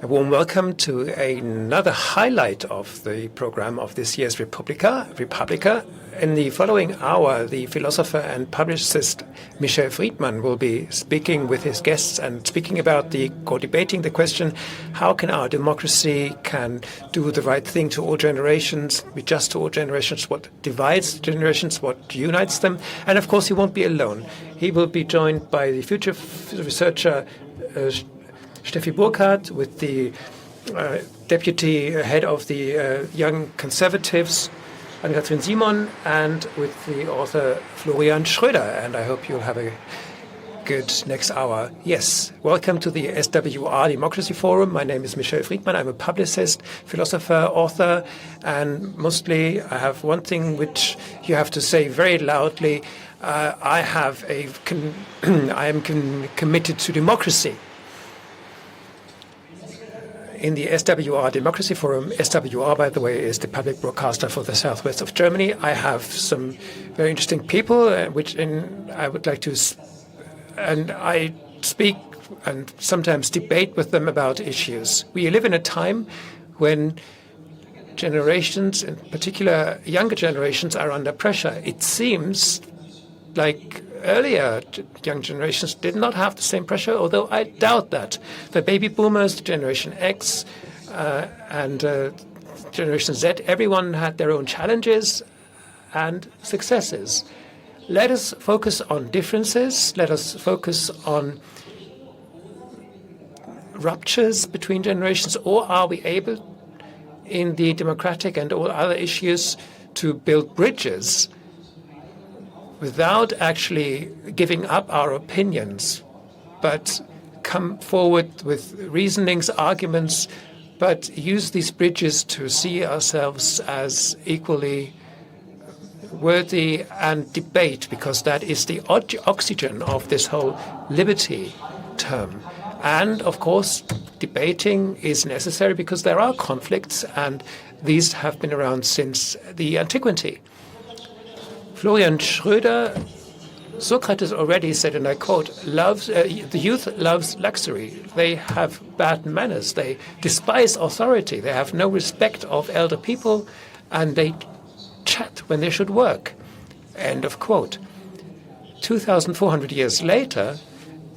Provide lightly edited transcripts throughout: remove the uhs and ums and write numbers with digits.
A warm welcome to another highlight of the program of this year's Republica. In the following hour, the philosopher and publicist Michel Friedman will be speaking with his guests and speaking about debating the question, how can our democracy can do the right thing to all generations, be just to all generations, what divides generations, what unites them. And of course, he won't be alone. He will be joined by the future researcher Steffi Burkhart, with the deputy head of the Young Conservatives, Ann-Cathrin Simon, and with the author Florian Schroeder. And I hope you'll have a good next hour. Yes, welcome to the SWR Democracy Forum. My name is Michel Friedman. I'm a publicist, philosopher, author, and mostly I have one thing which you have to say very loudly. I am committed to democracy. In the SWR Democracy Forum, SWR, by the way, is the public broadcaster for the southwest of Germany. I have some very interesting people, I would like to, and I speak and sometimes debate with them about issues. We live in a time when generations, in particular younger generations, are under pressure. It seems like earlier young generations did not have the same pressure, although I doubt that. The baby boomers, Generation X, and Generation Z, everyone had their own challenges and successes. Let us focus on differences. Let us focus on ruptures between generations, or are we able, in the democratic and all other issues, to build bridges without actually giving up our opinions, but come forward with reasonings, arguments, but use these bridges to see ourselves as equally worthy and debate, because that is the oxygen of this whole liberty term. And of course, debating is necessary because there are conflicts, and these have been around since the antiquity. Florian Schroeder, Socrates already said, and I quote, the youth loves luxury. They have bad manners. They despise authority. They have no respect of elder people, and they chat when they should work. End of quote. 2,400 years later,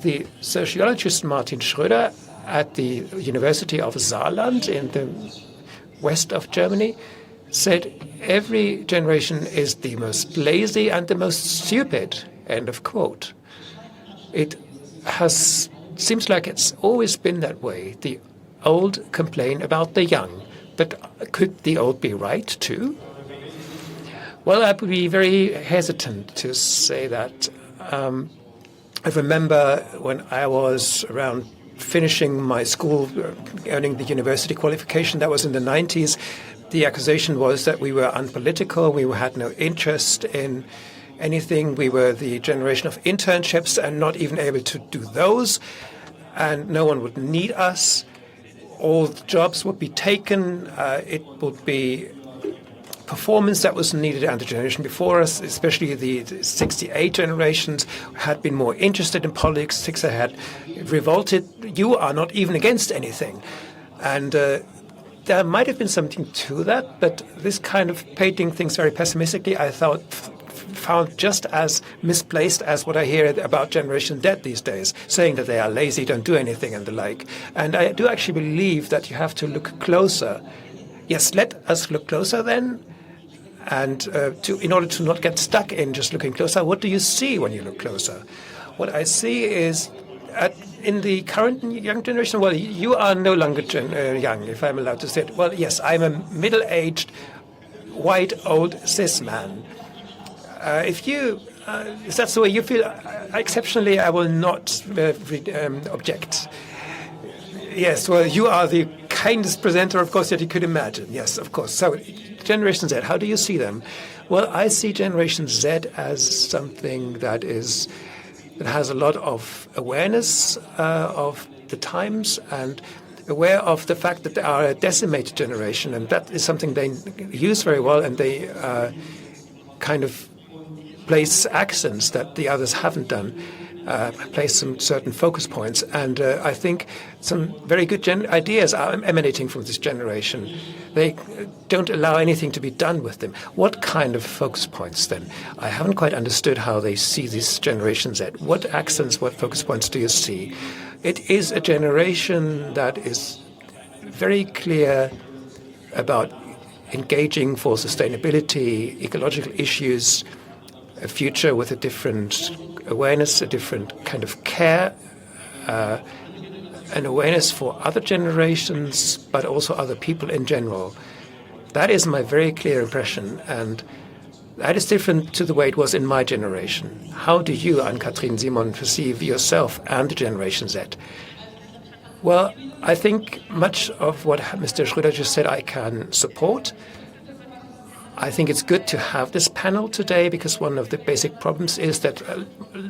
the sociologist Martin Schröder at the University of Saarland in the west of Germany said every generation is the most lazy and the most stupid, end of quote. It seems like it's always been that way. The old complain about the young, but could the old be right too? Well, I would be very hesitant to say that. I remember when I was around finishing my school, earning the university qualification, that was in the 90s, the accusation was that we were unpolitical, we had no interest in anything, we were the generation of internships and not even able to do those, and no one would need us. All the jobs would be taken, it would be performance that was needed, and the generation before us, especially the 68 generations, had been more interested in politics, they had revolted. You are not even against anything. And there might have been something to that, but this kind of painting things very pessimistically, I found just as misplaced as what I hear about Generation Z these days, saying that they are lazy, don't do anything, and the like. And I do actually believe that you have to look closer. Yes, let us look closer then. And in order to not get stuck in just looking closer, what do you see when you look closer? What I see is in the current young generation, well, you are no longer young, if I'm allowed to say it. Well, yes, I'm a middle-aged, white, old, cis man. If that's the way you feel, exceptionally, I will not object. Yes, well, you are the kindest presenter, of course, that you could imagine. Yes, of course. So, Generation Z, how do you see them? Well, I see Generation Z as something that has a lot of awareness of the times and aware of the fact that they are a decimated generation, and that is something they use very well, and they kind of place accents that the others haven't done, place some certain focus points. And I think some very good ideas are emanating from this generation. They don't allow anything to be done with them. What kind of focus points then? I haven't quite understood how they see this Generation Z. What accents, what focus points do you see? It is a generation that is very clear about engaging for sustainability, ecological issues, a future with a different awareness, a different kind of care, an awareness for other generations, but also other people in general. That is my very clear impression, and that is different to the way it was in my generation. How do you, Ann-Cathrin Simon, perceive yourself and the Generation Z? Well, I think much of what Mr. Schroeder just said I can support. I think it's good to have this panel today because one of the basic problems is that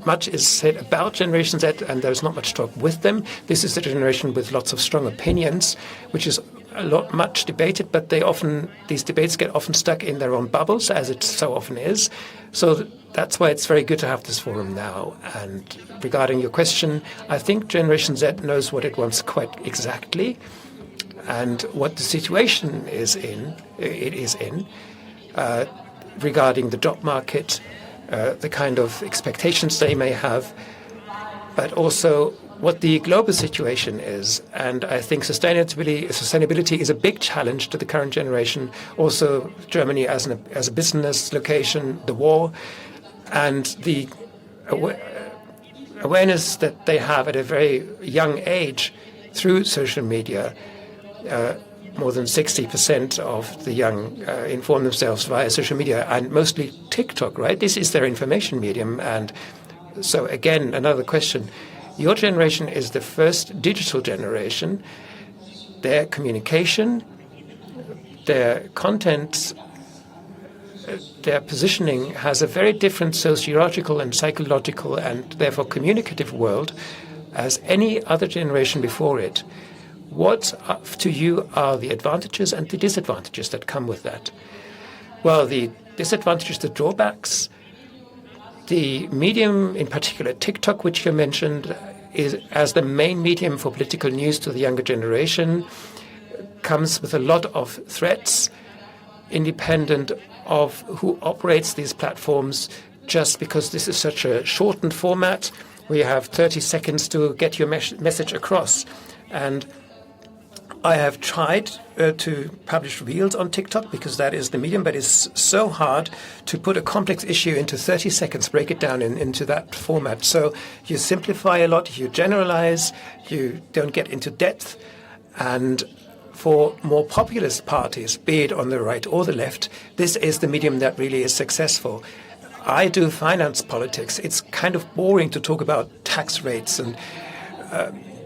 much is said about Generation Z and there's not much talk with them. This is a generation with lots of strong opinions, which is much debated, but these debates get often stuck in their own bubbles, as it so often is. So that's why it's very good to have this forum now. And regarding your question, I think Generation Z knows what it wants quite exactly and what the situation is in. Regarding the job market, the kind of expectations they may have, but also what the global situation is. And I think sustainability is a big challenge to the current generation. Also, Germany as a business location, the war, and the awareness that they have at a very young age through social media. More than 60% of the young inform themselves via social media, and mostly TikTok, right? This is their information medium. And so again, another question. Your generation is the first digital generation. Their communication, their content, their positioning has a very different sociological and psychological and therefore communicative world as any other generation before it. What, to you, are the advantages and the disadvantages that come with that? Well, the disadvantages, the drawbacks, the medium, in particular TikTok, which you mentioned, is as the main medium for political news to the younger generation, comes with a lot of threats, independent of who operates these platforms, just because this is such a shortened format. We have 30 seconds to get your message across. And I have tried to publish reels on TikTok because that is the medium, but it's so hard to put a complex issue into 30 seconds, break it down into that format. So you simplify a lot, you generalize, you don't get into depth. And for more populist parties, be it on the right or the left, this is the medium that really is successful. I do finance politics. It's kind of boring to talk about tax rates and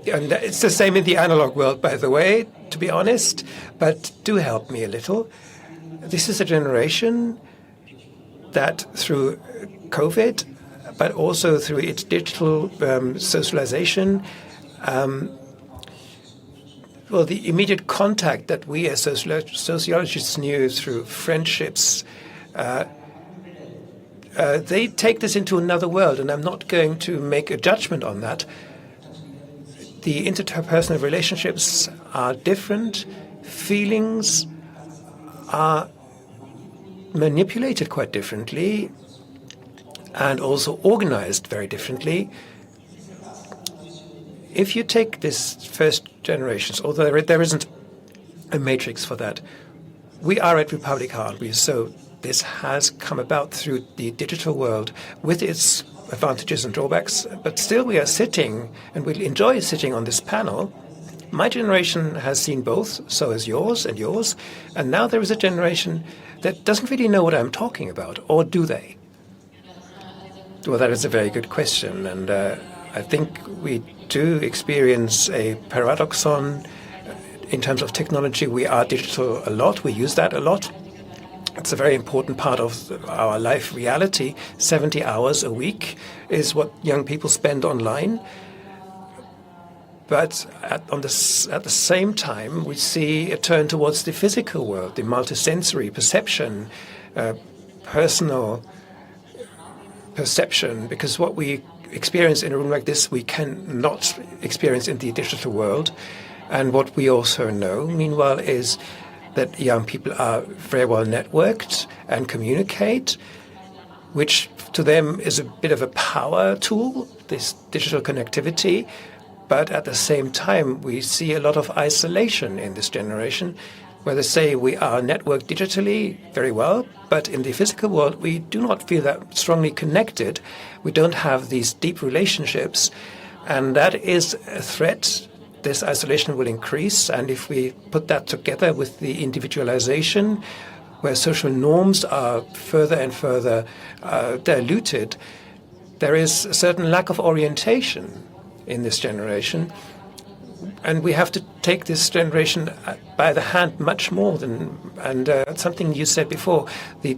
it's the same in the analog world, by the way, to be honest, but do help me a little. This is a generation that through COVID, but also through its digital socialization, well, the immediate contact that we as sociologists knew through friendships, they take this into another world, and I'm not going to make a judgment on that. The interpersonal relationships are different. Feelings are manipulated quite differently and also organized very differently. If you take this first generations, although there isn't a matrix for that, we are at publica, aren't we? So this has come about through the digital world with its advantages and drawbacks, but still we are sitting and we enjoy sitting on this panel. My generation has seen both, so has yours and yours, and now there is a generation that doesn't really know what I'm talking about, or do they? Well, that is a very good question, and I think we do experience a paradoxon in terms of technology. We are digital a lot, we use that a lot. It's a very important part of our life reality. 70 hours a week is what young people spend online. But at the same time, we see a turn towards the physical world, the multisensory perception, personal perception, because what we experience in a room like this, we cannot experience in the digital world. And what we also know, meanwhile, is that young people are very well networked and communicate, which to them is a bit of a power tool, this digital connectivity. But at the same time, we see a lot of isolation in this generation, where they say we are networked digitally very well, but in the physical world, we do not feel that strongly connected. We don't have these deep relationships, and that is a threat. This isolation will increase, and if we put that together with the individualization, where social norms are further and further diluted, there is a certain lack of orientation in this generation. And we have to take this generation by the hand much more than, and something you said before, the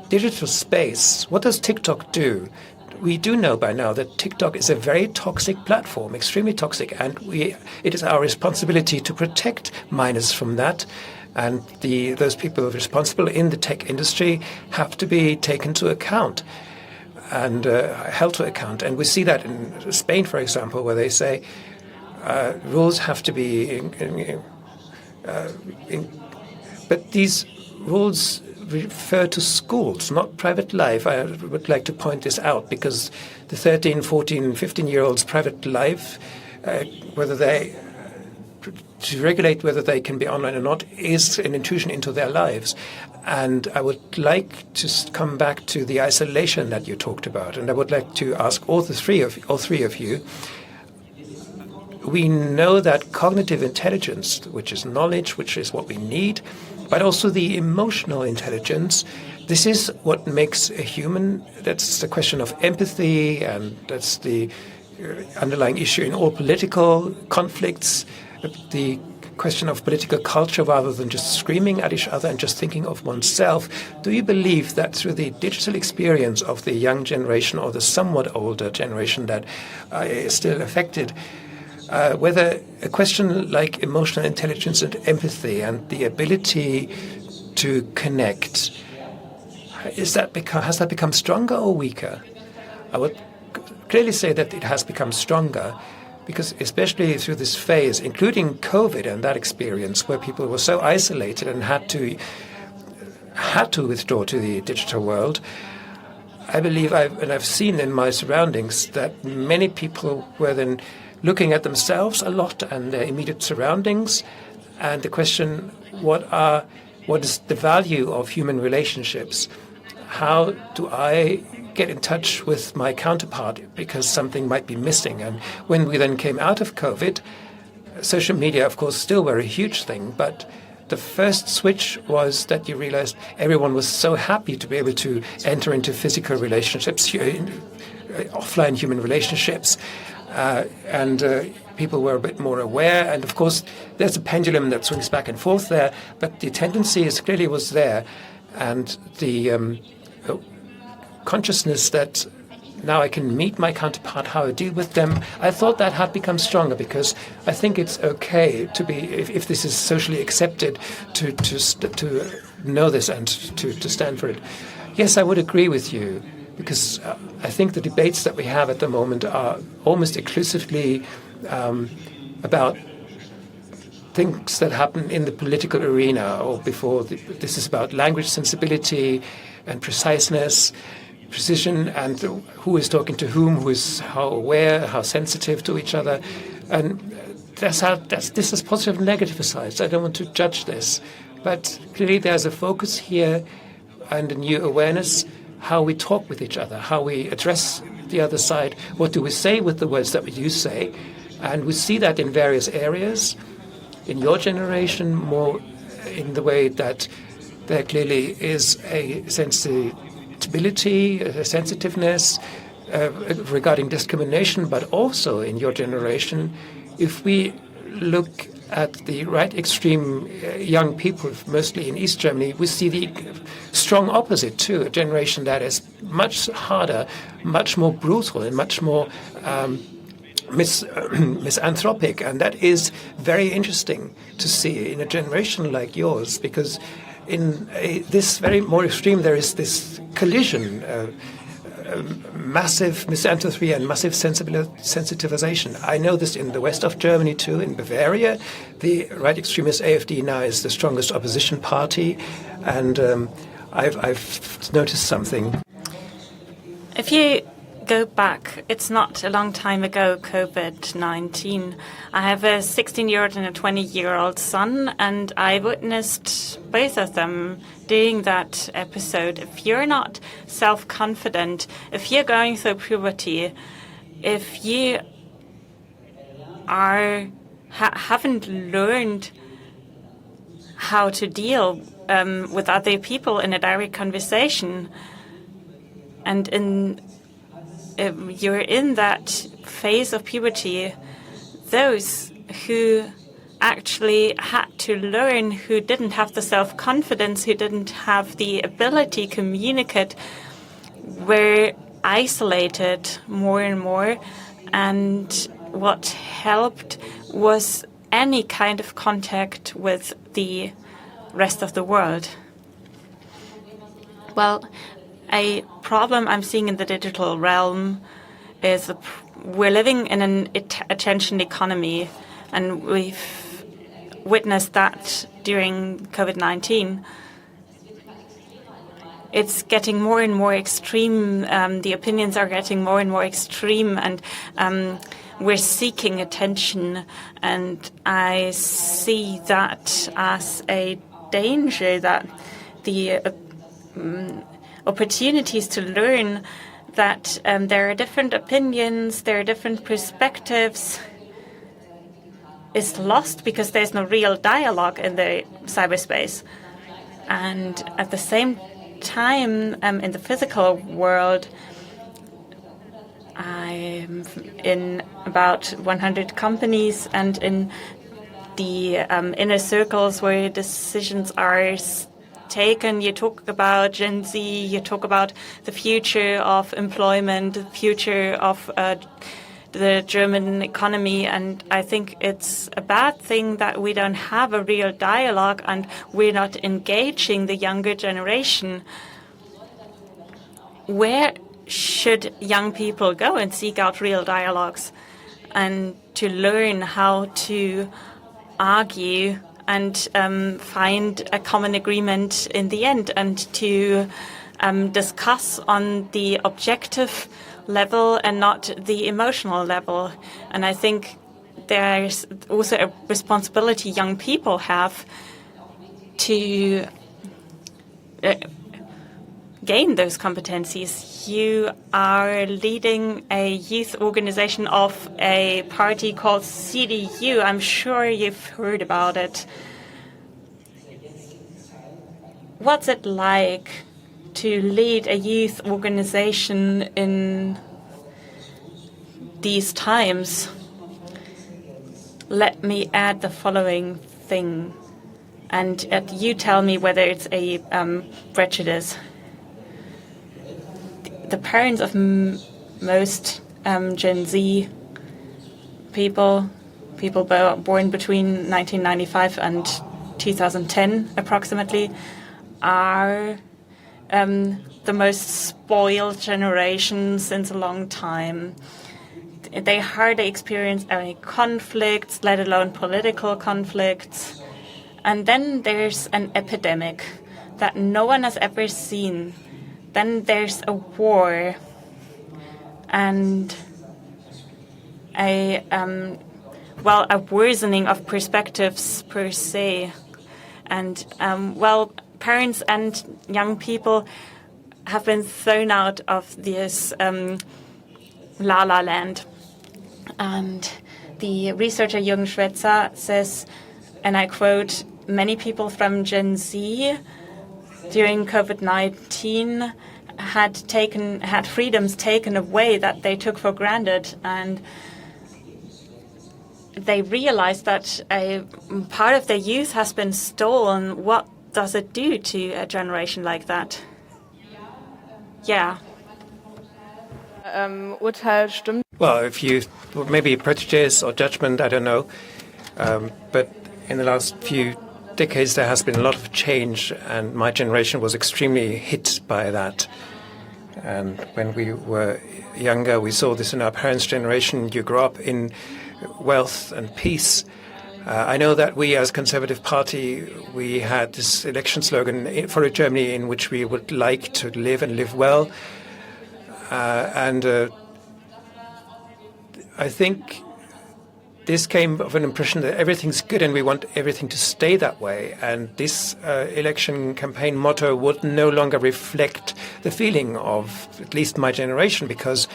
digital space. What does TikTok do? We do know by now that TikTok is a very toxic platform, extremely toxic, and it is our responsibility to protect minors from that. And those people responsible in the tech industry have to be taken to account and held to account. And we see that in Spain, for example, where they say rules have to be but these rules refer to schools, not private life. I would like to point this out, because the 13, 14, 15-year-olds' private life, to regulate whether they can be online or not, is an intrusion into their lives. And I would like to come back to the isolation that you talked about. And I would like to ask all three of you. We know that cognitive intelligence, which is knowledge, which is what we need, but also the emotional intelligence, this is what makes a human. That's the question of empathy, and that's the underlying issue in all political conflicts, the question of political culture, rather than just screaming at each other and just thinking of oneself. Do you believe that through the digital experience of the young generation or the somewhat older generation that is still affected, whether a question like emotional intelligence and empathy and the ability to connect, has that become stronger or weaker? I would clearly say that it has become stronger, because especially through this phase, including COVID and that experience where people were so isolated and had to withdraw to the digital world, I believe I've seen in my surroundings that many people were then looking at themselves a lot and their immediate surroundings, and the question, what is the value of human relationships? How do I get in touch with my counterpart, because something might be missing? And when we then came out of COVID, social media, of course, still were a huge thing, but the first switch was that you realized everyone was so happy to be able to enter into physical relationships, offline human relationships, and people were a bit more aware. And of course, there's a pendulum that swings back and forth there, but the tendency clearly was there. And the consciousness that now I can meet my counterpart, how I deal with them, I thought that had become stronger, because I think it's okay to be, if this is socially accepted, to know this and to stand for it. Yes, I would agree with you, because I think the debates that we have at the moment are almost exclusively about things that happen in the political arena or before. This is about language sensibility and preciseness, precision, and who is talking to who is how aware, how sensitive to each other. And this is positive and negative sides. I don't want to judge this. But clearly there's a focus here and a new awareness, how we talk with each other, how we address the other side, what do we say with the words that we do say. And we see that in various areas. In your generation, more in the way that there clearly is a sensibility, a sensitiveness regarding discrimination, but also in your generation, if we look at the right extreme young people, mostly in East Germany, we see the strong opposite too, a generation that is much harder, much more brutal, and much more misanthropic. And that is very interesting to see in a generation like yours, because in this very more extreme, there is this collision, massive misanthropy and massive sensitivization. I know this in the west of Germany too, in Bavaria. The right extremist AfD now is the strongest opposition party, and I've noticed something. If you go back, it's not a long time ago, COVID-19. I have a 16-year-old and a 20-year-old son, and I witnessed both of them during that episode. If you're not self-confident, if you're going through puberty, if you haven't learned how to deal with other people in a direct conversation, and you're in that phase of puberty, those who actually had to learn, who didn't have the self-confidence, who didn't have the ability to communicate, were isolated more and more. And what helped was any kind of contact with the rest of the world. Well, a problem I'm seeing in the digital realm is we're living in an attention economy, and we've witnessed that during COVID-19. It's getting more and more extreme. The opinions are getting more and more extreme, and we're seeking attention. And I see that as a danger, that the opportunities to learn that there are different opinions, there are different perspectives, is lost because there's no real dialogue in the cyberspace. And at the same time, in the physical world, I'm in about 100 companies, and in the inner circles where decisions are taken, you talk about Gen Z, you talk about the future of employment, the future of the German economy, and I think it's a bad thing that we don't have a real dialogue and we're not engaging the younger generation. Where should young people go and seek out real dialogues and to learn how to argue and find a common agreement in the end, and to discuss on the objective level and not the emotional level? And I think there's also a responsibility young people have to gain those competencies. You are leading a youth organization of a party called CDU. I'm sure you've heard about it. What's it like to lead a youth organization in these times? Let me add the following thing, and you tell me whether it's a prejudice. The parents of most Gen Z people born between 1995 and 2010 approximately, are the most spoiled generation since a long time. They hardly experience any conflicts, let alone political conflicts. And then there's an epidemic that no one has ever seen. Then there's a war and a worsening of perspectives per se. And parents and young people have been thrown out of this la-la land. And the researcher Jürgen Schwetzer says, and I quote, "Many people from Gen Z during COVID-19 had freedoms taken away that they took for granted, and they realized that a part of their youth has been stolen." What does it do to a generation like that? Yeah. Well, if you maybe prejudice or judgment, I don't know, but in the last few decades there has been a lot of change, and my generation was extremely hit by that. And when we were younger, we saw this in our parents' generation. You grow up in wealth and peace. I know that we as Conservative Party, we had this election slogan for Germany in which we would like to live and live well. I think this came of an impression that everything's good and we want everything to stay that way. And this election campaign motto would no longer reflect the feeling of at least my generation because,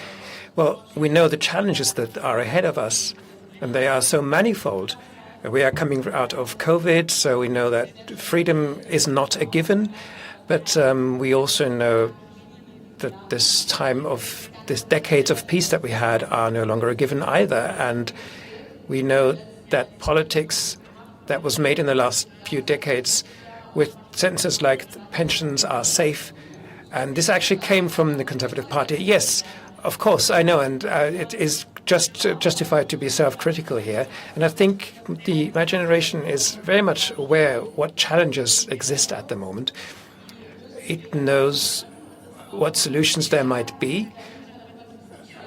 well, we know the challenges that are ahead of us and they are so manifold. We are coming out of COVID, so we know that freedom is not a given. But we also know that this decades of peace that we had are no longer a given either. And we know that politics that was made in the last few decades with sentences like pensions are safe, and this actually came from the Conservative Party. Yes, of course, I know, and it is just justified to be self-critical here. And I think my generation is very much aware what challenges exist at the moment. It knows what solutions there might be,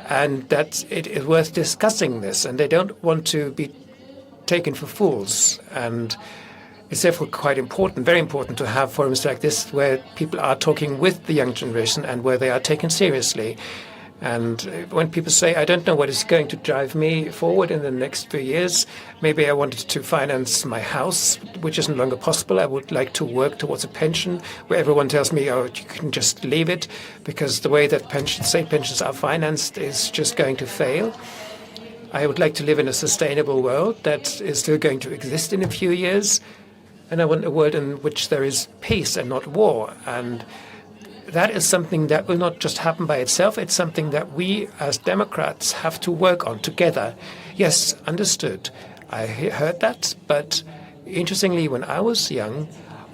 and that it is worth discussing this, and they don't want to be taken for fools. And it's therefore quite important, very important, to have forums like this where people are talking with the young generation and where they are taken seriously. And when people say, I don't know what is going to drive me forward in the next few years, maybe I wanted to finance my house, which is no longer possible. I would like to work towards a pension where everyone tells me, oh, you can just leave it because the way that state pensions are financed is just going to fail. I would like to live in a sustainable world that is still going to exist in a few years. And I want a world in which there is peace and not war. And that is something that will not just happen by itself. It's something that we as Democrats have to work on together. Yes, understood. I heard that. But interestingly, when I was young,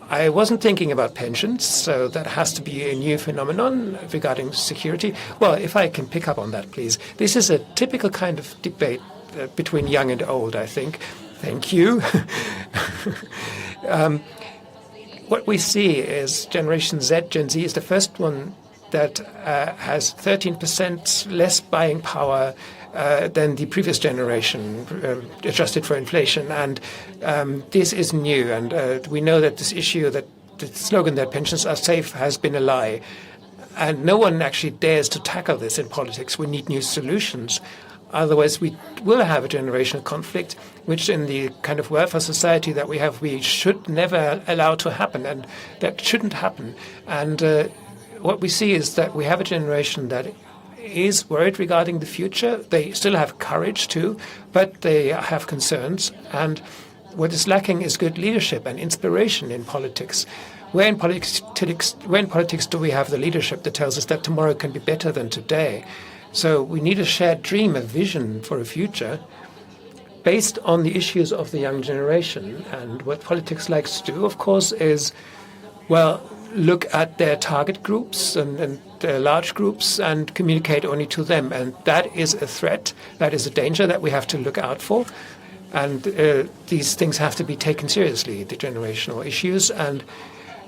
I wasn't thinking about pensions. So that has to be a new phenomenon regarding security. Well, if I can pick up on that, please. This is a typical kind of debate between young and old, I think. Thank you. What we see is Generation Z, Gen Z, is the first one that has 13% less buying power than the previous generation, adjusted for inflation. And this is new. And we know that this issue, that the slogan that pensions are safe, has been a lie. And no one actually dares to tackle this in politics. We need new solutions. Otherwise, we will have a generational conflict, which in the kind of welfare society that we have, we should never allow to happen, and that shouldn't happen. And what we see is that we have a generation that is worried regarding the future. They still have courage too, but they have concerns. And what is lacking is good leadership and inspiration in politics. Where in politics do we have the leadership that tells us that tomorrow can be better than today? So we need a shared dream, a vision for a future based on the issues of the young generation. And what politics likes to do, of course, is, well, look at their target groups and their large groups and communicate only to them. And that is a threat. That is a danger that we have to look out for. And these things have to be taken seriously, the generational issues. And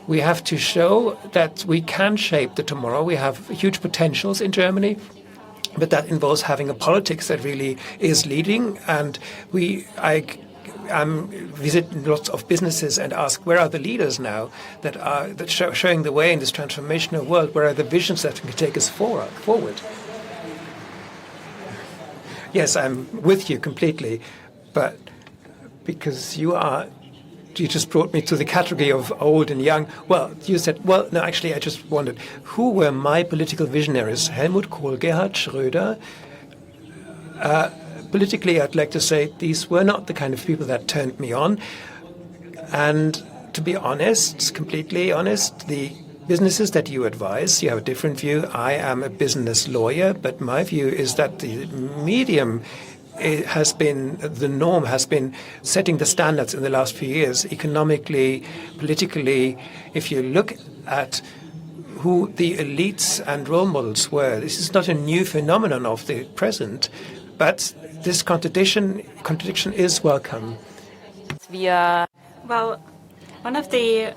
we have to show that we can shape the tomorrow. We have huge potentials in Germany. But that involves having a politics that really is leading. And I visit lots of businesses and ask, where are the leaders now that are showing the way in this transformational world? Where are the visions that can take us forward? Yes, I'm with you completely. But because you just brought me to the category of old and young. Well, you said, well, no, actually, I just wondered, who were my political visionaries? Helmut Kohl, Gerhard Schröder? Politically, I'd like to say these were not the kind of people that turned me on. And to be honest, completely honest, the businesses that you advise, you have a different view. I am a business lawyer, but my view is that the medium the norm has been setting the standards in the last few years, economically, politically. If you look at who the elites and role models were, this is not a new phenomenon of the present, but this contradiction is welcome. Well, one of the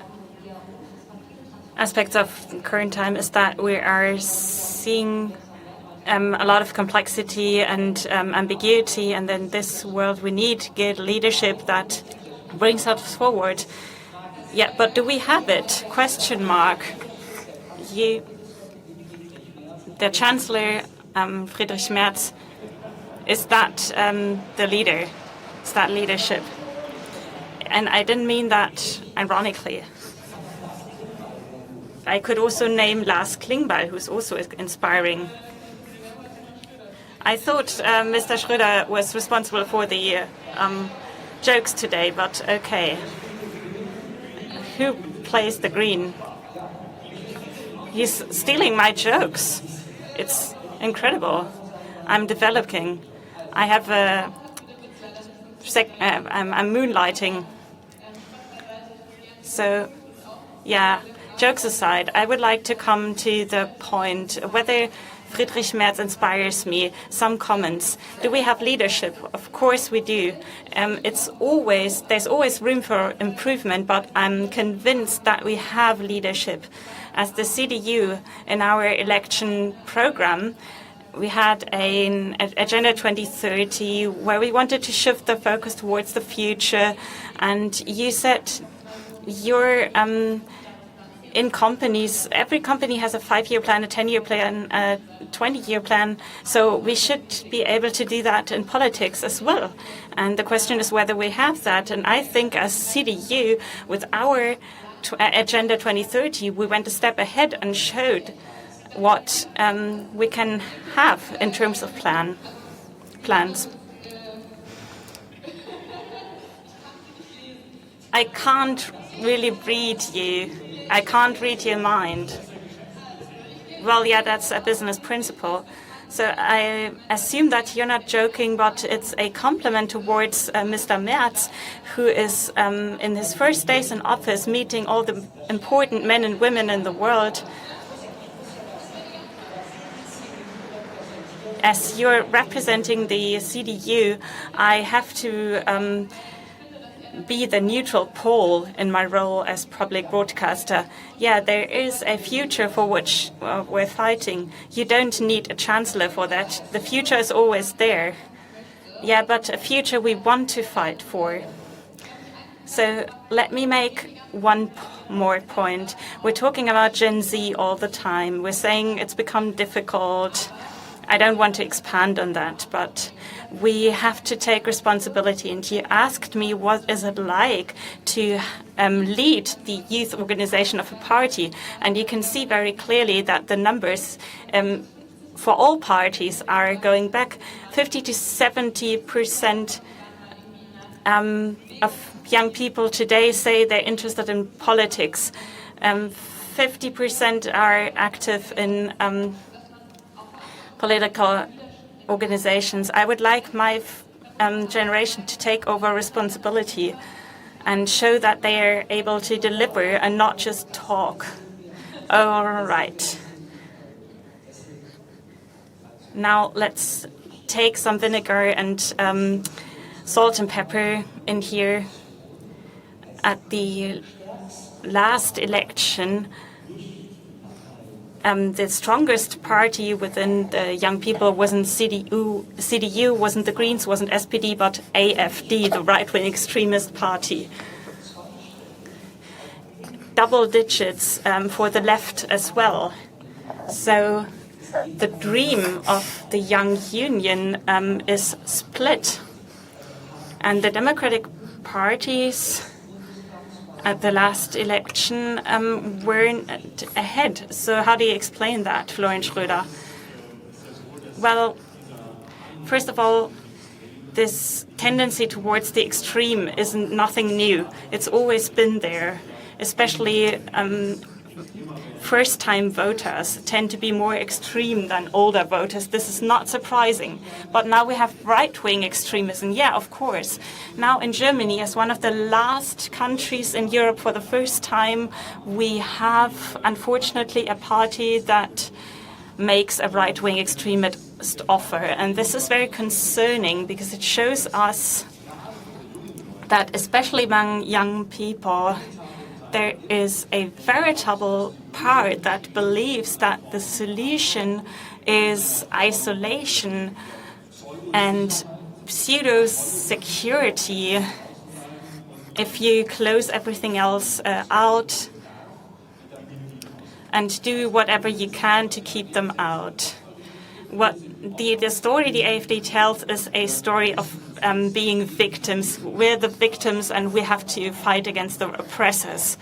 aspects of current time is that we are seeing a lot of complexity and ambiguity, and in this world we need good leadership that brings us forward. Yeah, but do we have it? Question mark. The Chancellor, Friedrich Merz, is that the leader? Is that leadership? And I didn't mean that ironically. I could also name Lars Klingbeil, who's also inspiring. I thought Mr. Schroeder was responsible for the jokes today, but okay. Who plays the green? He's stealing my jokes. It's incredible. I'm developing. I have I'm moonlighting. So, yeah, jokes aside, I would like to come to the point whether Friedrich Merz inspires me. Some comments. Do we have leadership? Of course we do. There's always room for improvement, but I'm convinced that we have leadership. As the CDU in our election program, we had an Agenda 2030 where we wanted to shift the focus towards the future, and you said you're in companies, every company has a 5-year plan, a 10-year plan, a 20-year plan. So we should be able to do that in politics as well. And the question is whether we have that. And I think as CDU, with our Agenda 2030, we went a step ahead and showed what we can have in terms of plans. I can't really read you. I can't read your mind. Well, yeah, that's a business principle. So I assume that you're not joking, but it's a compliment towards Mr. Merz, who is in his first days in office meeting all the important men and women in the world. As you're representing the CDU, I have to be the neutral pole in my role as public broadcaster. Yeah, there is a future for which we're fighting. You don't need a chancellor for that. The future is always there. Yeah, but a future we want to fight for. So let me make one more point. We're talking about Gen Z all the time. We're saying it's become difficult. I don't want to expand on that, but we have to take responsibility. And you asked me, what is it like to lead the youth organization of a party? And you can see very clearly that the numbers for all parties are going back. 50 to 70% of young people today say they're interested in politics. 50% are active in political organizations. I would like my generation to take over responsibility and show that they are able to deliver and not just talk. All right. Now let's take some vinegar and salt and pepper in here. At the last election, the strongest party within the young people wasn't CDU, wasn't the Greens, wasn't SPD, but AfD, the right-wing extremist party. Double digits for the left as well. So the dream of the young union is split. And the democratic parties at the last election weren't ahead. So how do you explain that, Florian Schroeder? Well, first of all, this tendency towards the extreme isn't nothing new. It's always been there, especially first-time voters tend to be more extreme than older voters. This is not surprising. But now we have right-wing extremism. Yeah, of course. Now in Germany, as one of the last countries in Europe for the first time, we have, unfortunately, a party that makes a right-wing extremist offer. And this is very concerning because it shows us that, especially among young people, there is a veritable part that believes that the solution is isolation and pseudo-security. If you close everything else out and do whatever you can to keep them out. What the story the AfD tells is a story of being victims. We're the victims and we have to fight against the oppressors.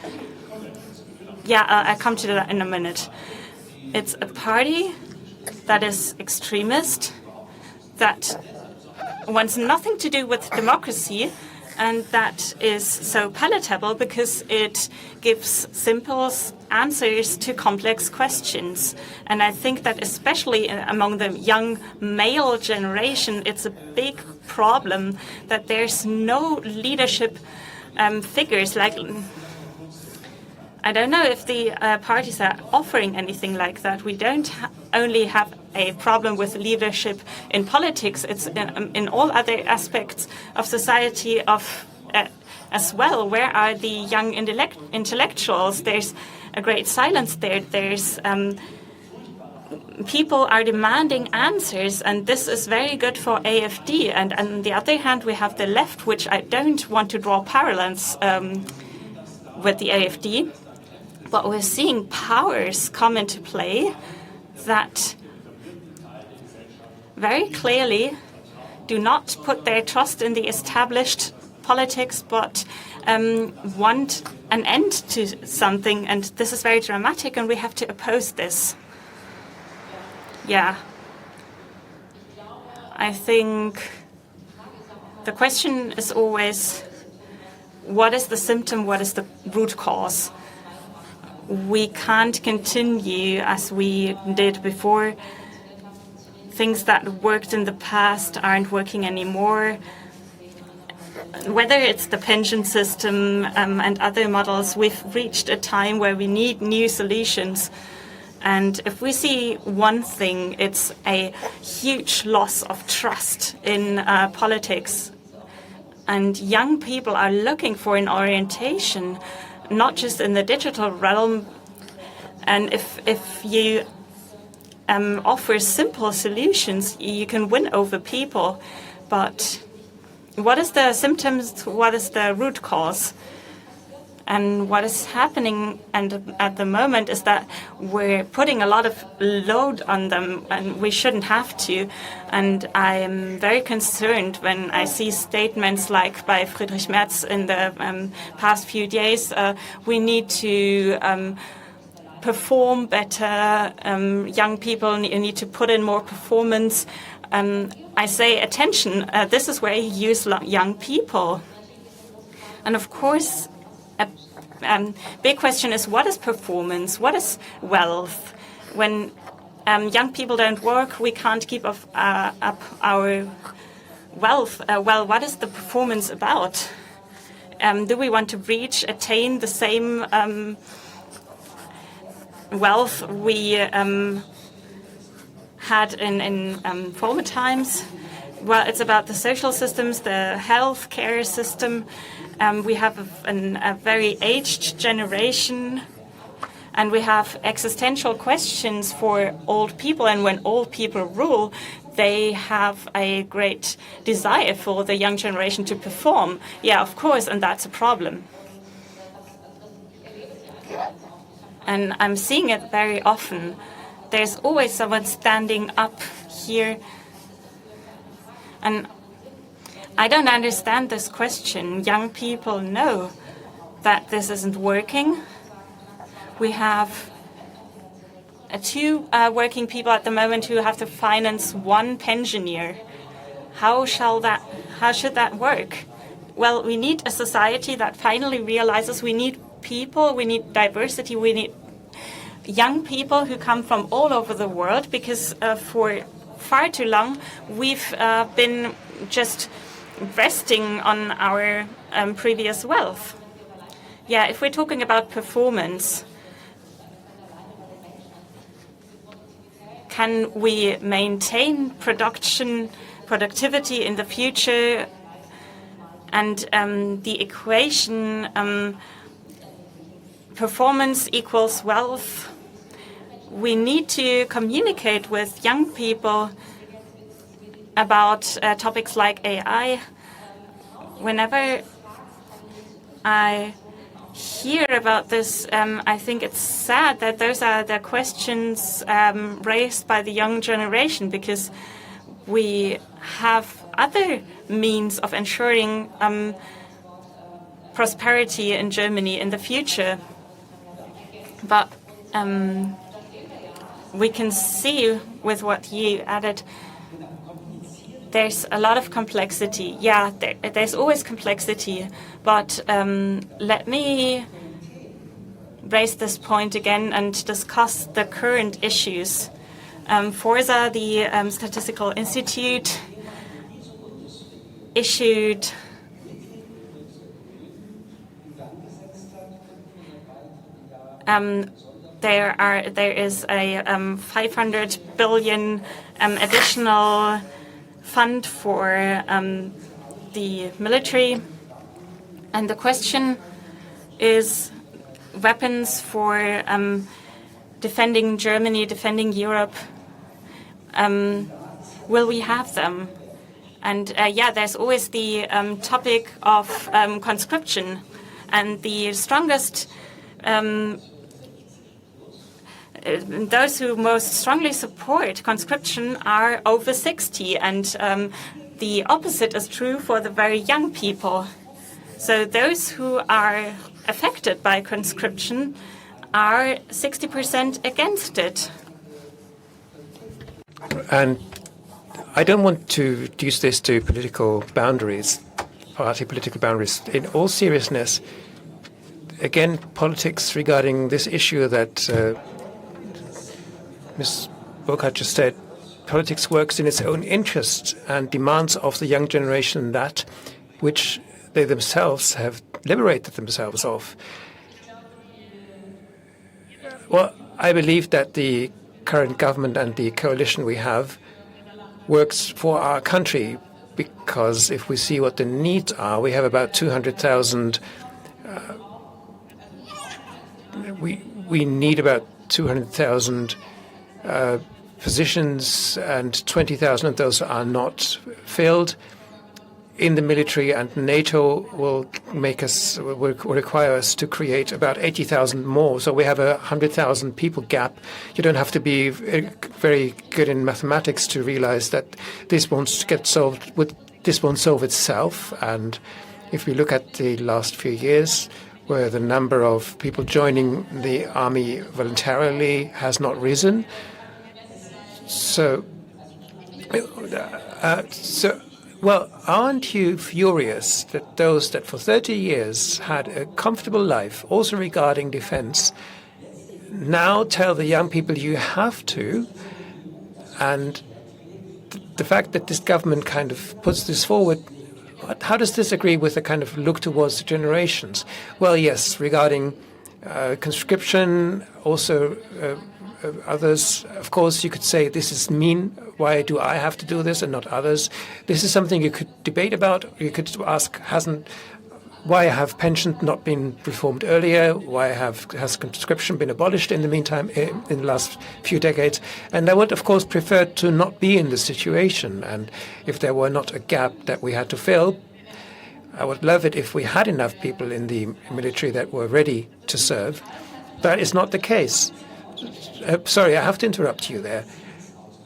Yeah, I'll come to that in a minute. It's a party that is extremist, that wants nothing to do with democracy, and that is so palatable because it gives simple answers to complex questions. And I think that especially among the young male generation, it's a big problem that there's no leadership figures. Like, I don't know if the parties are offering anything like that. We don't only have a problem with leadership in politics. It's in all other aspects of society as well. Where are the young intellectuals? There's a great silence there. There's people are demanding answers, and this is very good for AfD. And on the other hand, we have the left, which I don't want to draw parallels with the AfD. But we're seeing powers come into play that very clearly do not put their trust in the established politics, but want an end to something. And this is very dramatic, and we have to oppose this. Yeah. I think the question is always, what is the symptom? What is the root cause? We can't continue as we did before. Things that worked in the past aren't working anymore. Whether it's the pension system and other models, we've reached a time where we need new solutions. And if we see one thing, it's a huge loss of trust in politics. And young people are looking for an orientation, not just in the digital realm. And if you offer simple solutions, you can win over people. But what is the symptoms? What is the root cause? And what is happening at the moment is that we're putting a lot of load on them, and we shouldn't have to. And I am very concerned when I see statements like by Friedrich Merz in the past few days, we need to perform better, young people need to put in more performance. I say, attention, this is where you use young people. And of course, a big question is, what is performance? What is wealth? When young people don't work, we can't keep up our wealth. Well, what is the performance about? Do we want to attain the same wealth we had in former times? Well, it's about the social systems, the health care system. We have a very aged generation, and we have existential questions for old people. And when old people rule, they have a great desire for the young generation to perform. Yeah, of course, and that's a problem. And I'm seeing it very often. There's always someone standing up here. And I don't understand this question. Young people know that this isn't working. We have two working people at the moment who have to finance one pensioner. How should that work? Well, we need a society that finally realizes we need people, we need diversity, we need young people who come from all over the world, because for far too long we've been just resting on our previous wealth. Yeah, if we're talking about performance, can we maintain productivity in the future? And the equation performance equals wealth. We need to communicate with young people about topics like AI. Whenever I hear about this, I think it's sad that those are the questions raised by the young generation, because we have other means of ensuring prosperity in Germany in the future. But we can see with what you added, there's a lot of complexity. Yeah, there's always complexity, but let me raise this point again and discuss the current issues. Forza, the Statistical Institute, issued there is a 500 billion additional fund for the military, and the question is weapons for defending Germany, defending Europe. Will we have them? And yeah, there's always the topic of conscription, and the strongest those who most strongly support conscription are over 60, and the opposite is true for the very young people. So those who are affected by conscription are 60% against it. And I don't want to reduce this to political boundaries, party political boundaries. In all seriousness, again, politics regarding this issue that Ms. Burkhart just said, politics works in its own interest and demands of the young generation that which they themselves have liberated themselves of. Well, I believe that the current government and the coalition we have works for our country, because if we see what the needs are, we have about 200,000. We need about 200,000 positions, and 20,000 of those are not filled in the military, and NATO will require us to create about 80,000 more. So we have a 100,000 people gap. You don't have to be very good in mathematics to realize that this won't get solved. This won't solve itself. And if we look at the last few years, where the number of people joining the army voluntarily has not risen. So, well, aren't you furious that those that for 30 years had a comfortable life, also regarding defense, now tell the young people you have to? And the fact that this government kind of puts this forward, how does this agree with the kind of look towards the generations? Well, yes, regarding conscription, also others, of course, you could say this is mean. Why do I have to do this and not others? This is something you could debate about. You could ask, why have pensions not been reformed earlier? Why has conscription been abolished in the meantime, in the last few decades? And I would, of course, prefer to not be in this situation. And if there were not a gap that we had to fill, I would love it if we had enough people in the military that were ready to serve. That is not the case. Sorry, I have to interrupt you there.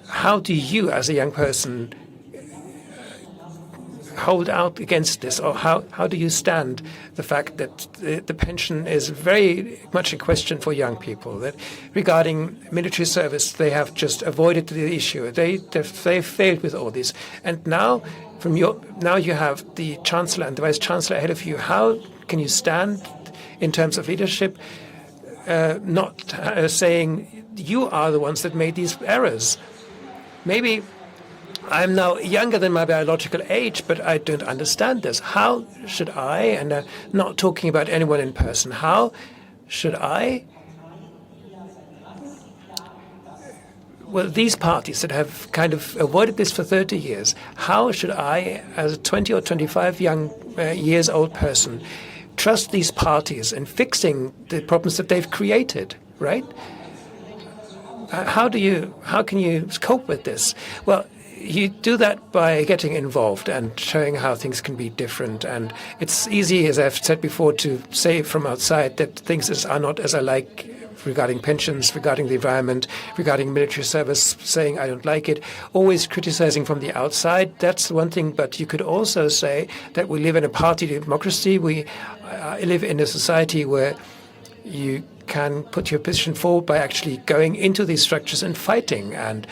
How do you, as a young person, hold out against this, or how do you stand the fact that the pension is very much a question for young people? That regarding military service, they have just avoided the issue. They failed with all this, and now you have the chancellor and the vice chancellor ahead of you. How can you stand in terms of leadership, not saying you are the ones that made these errors? Maybe I'm now younger than my biological age, but I don't understand this. How should I, and I'm not talking about anyone in person, how should I, well, these parties that have kind of avoided this for 30 years, how should I, as a 20 or 25 years old person, trust these parties in fixing the problems that they've created, right? How can you cope with this? Well, you do that by getting involved and showing how things can be different. And it's easy, as I've said before, to say from outside that things are not as I like regarding pensions, regarding the environment, regarding military service, saying I don't like it, always criticizing from the outside. That's one thing. But you could also say that we live in a party democracy. We live in a society where you can put your position forward by actually going into these structures and fighting. And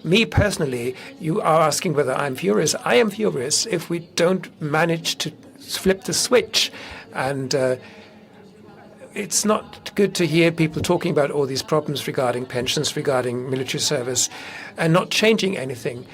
me personally, you are asking whether I'm furious. I am furious if we don't manage to flip the switch. And it's not good to hear people talking about all these problems regarding pensions, regarding military service, and not changing anything.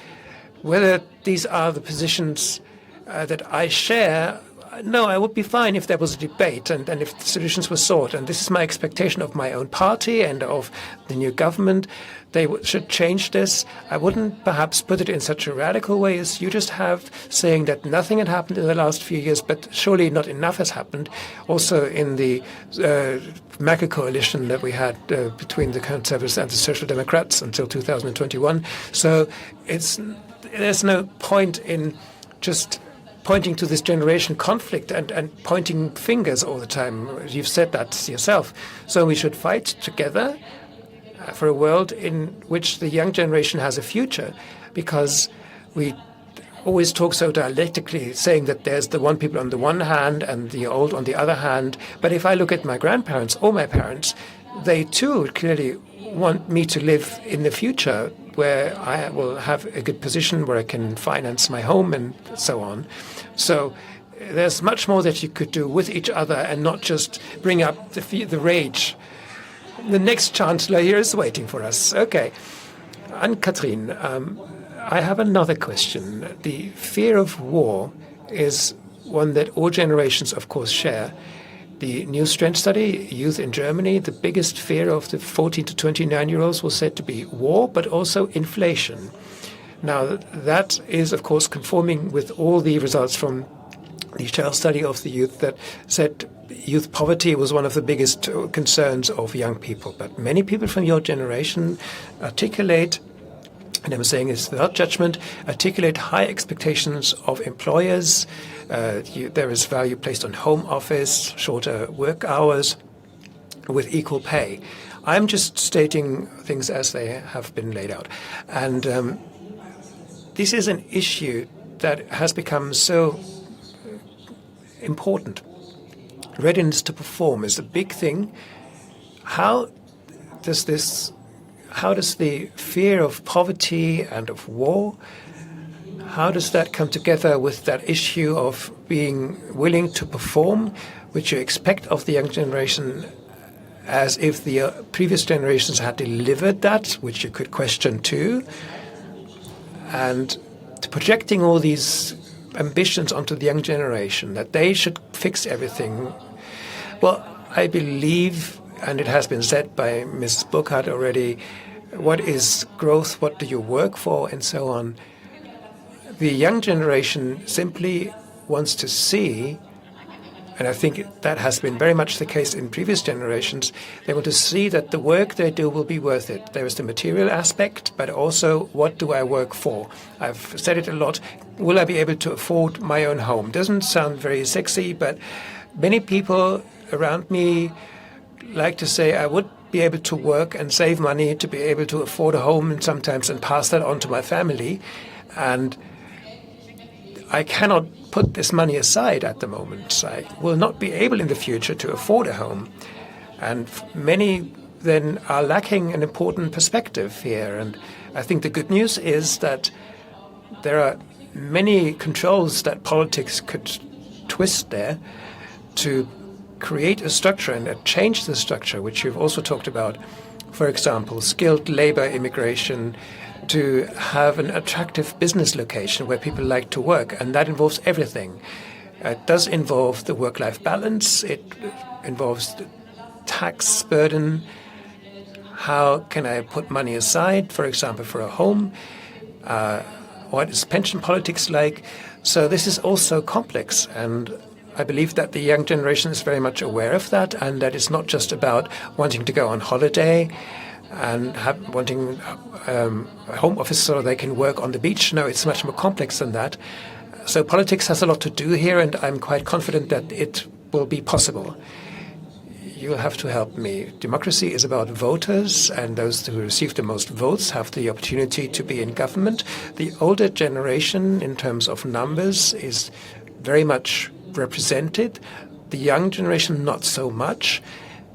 Whether these are the positions that I share, no, I would be fine if there was a debate and if the solutions were sought. And this is my expectation of my own party and of the new government. They should change this. I wouldn't perhaps put it in such a radical way as you just have, saying that nothing had happened in the last few years, but surely not enough has happened. Also in the Merkel coalition that we had between the Conservatives and the Social Democrats until 2021. So there's no point in just pointing to this generation conflict and pointing fingers all the time. You've said that yourself. So we should fight together for a world in which the young generation has a future, because we always talk so dialectically, saying that there's the one people on the one hand and the old on the other hand. But if I look at my grandparents or my parents, they too clearly want me to live in the future where I will have a good position, where I can finance my home and so on. So there's much more that you could do with each other and not just bring up the rage. The next chancellor here is waiting for us. Okay. Ann-Cathrin, I have another question. The fear of war is one that all generations, of course, share. The new strength study, youth in Germany, the biggest fear of the 14 to 29-year-olds was said to be war, but also inflation. Now, that is, of course, conforming with all the results from the ShareAlike study of the youth that said youth poverty was one of the biggest concerns of young people. But many people from your generation articulate, and I'm saying this without judgment, articulate high expectations of employers. There is value placed on home office, shorter work hours with equal pay. I'm just stating things as they have been laid out. And this is an issue that has become so important. Readiness to perform is a big thing. How does the fear of poverty and of war, how does that come together with that issue of being willing to perform, which you expect of the young generation, as if the previous generations had delivered that, which you could question too, and projecting all these ambitions onto the young generation, that they should fix everything? Well, I believe, and it has been said by Mrs. Burkhart already, what is growth, what do you work for, and so on. The young generation simply wants to see, and I think that has been very much the case in previous generations, they want to see that the work they do will be worth it. There is the material aspect, but also what do I work for? I've said it a lot. Will I be able to afford my own home? Doesn't sound very sexy, but many people around me like to say, I would be able to work and save money to be able to afford a home and sometimes and pass that on to my family. And I cannot put this money aside at the moment. I will not be able in the future to afford a home. And many then are lacking an important perspective here. And I think the good news is that there are many controls that politics could twist there to create a structure and change the structure, which you've also talked about. For example, skilled labor immigration, to have an attractive business location where people like to work, and that involves everything. It does involve the work-life balance. It involves the tax burden. How can I put money aside, for example, for a home? What is pension politics like? So this is also complex, and I believe that the young generation is very much aware of that, and that it's not just about wanting to go on holiday and wanting a home office so they can work on the beach. No, it's much more complex than that. So politics has a lot to do here, and I'm quite confident that it will be possible. You'll have to help me. Democracy is about voters, and those who receive the most votes have the opportunity to be in government. The older generation, in terms of numbers, is very much represented. The young generation, not so much.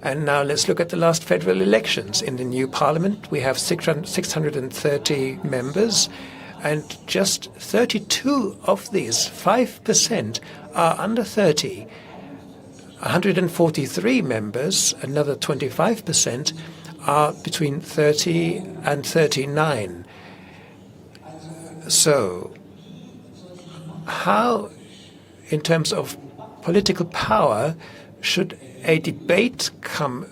And now let's look at the last federal elections. In the new parliament, we have 630 members, and just 32 of these, 5%, are under 30. 143 members, another 25%, are between 30 and 39. So how, in terms of political power, should a debate come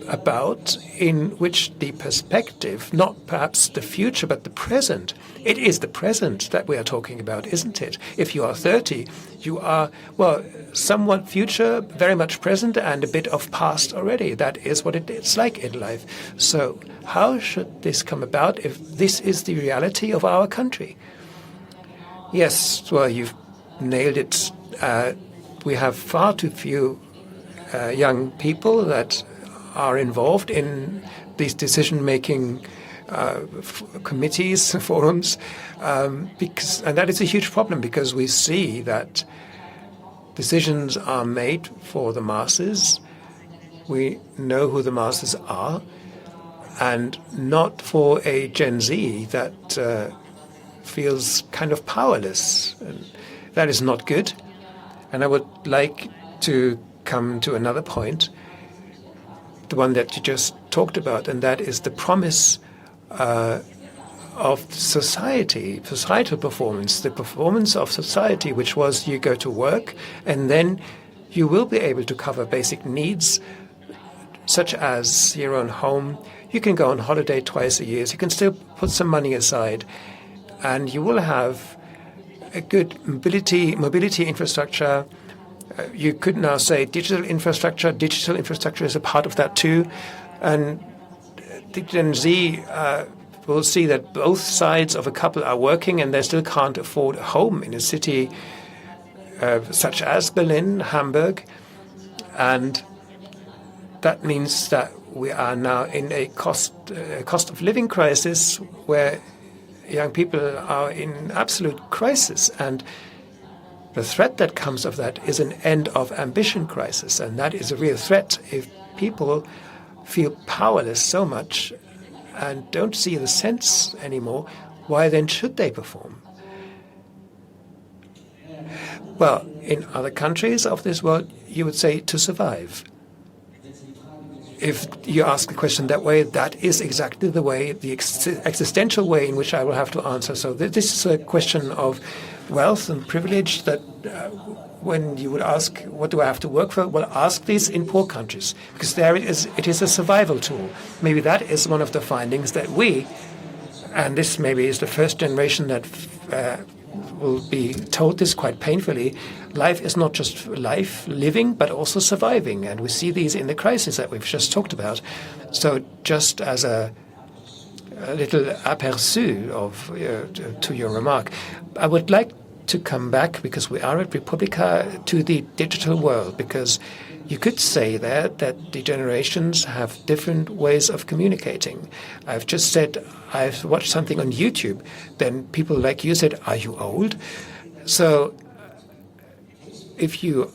about in which the perspective, not perhaps the future, but the present, it is the present that we are talking about, isn't it? If you are 30, you are, well, somewhat future, very much present, and a bit of past already. That is what it's like in life. So how should this come about if this is the reality of our country? Yes, well, you've nailed it. We have far too few young people that are involved in these decision-making committees, forums, and that is a huge problem because we see that decisions are made for the masses. We know who the masses are, and not for a Gen Z that feels kind of powerless. And that is not good. And I would like to come to another point, the one that you just talked about, and that is the promise of society, societal performance, the performance of society, which was you go to work and then you will be able to cover basic needs such as your own home. You can go on holiday twice a year. So you can still put some money aside, and you will have a good mobility infrastructure. You could now say digital infrastructure. Digital infrastructure is a part of that too. And the Gen Z will see that both sides of a couple are working and they still can't afford a home in a city such as Berlin, Hamburg. And that means that we are now in a cost of living crisis where young people are in absolute crisis. And the threat that comes of that is an end of ambition crisis. And that is a real threat. If people feel powerless so much and don't see the sense anymore, why then should they perform? Well, in other countries of this world, you would say to survive. If you ask the question that way, that is exactly the way, the existential way in which I will have to answer. So this is a question of wealth and privilege that when you would ask, what do I have to work for? Well, ask this in poor countries, because there it is a survival tool. Maybe that is one of the findings that we, and this maybe is the first generation that will be told this quite painfully, life is not just life, living, but also surviving. And we see these in the crisis that we've just talked about. So just as a little aperçu of to your remark, I would like to come back, because we are at Republica, to the digital world, because you could say there that the generations have different ways of communicating. I've just said I've watched something on YouTube. Then people like you said, are you old? So if you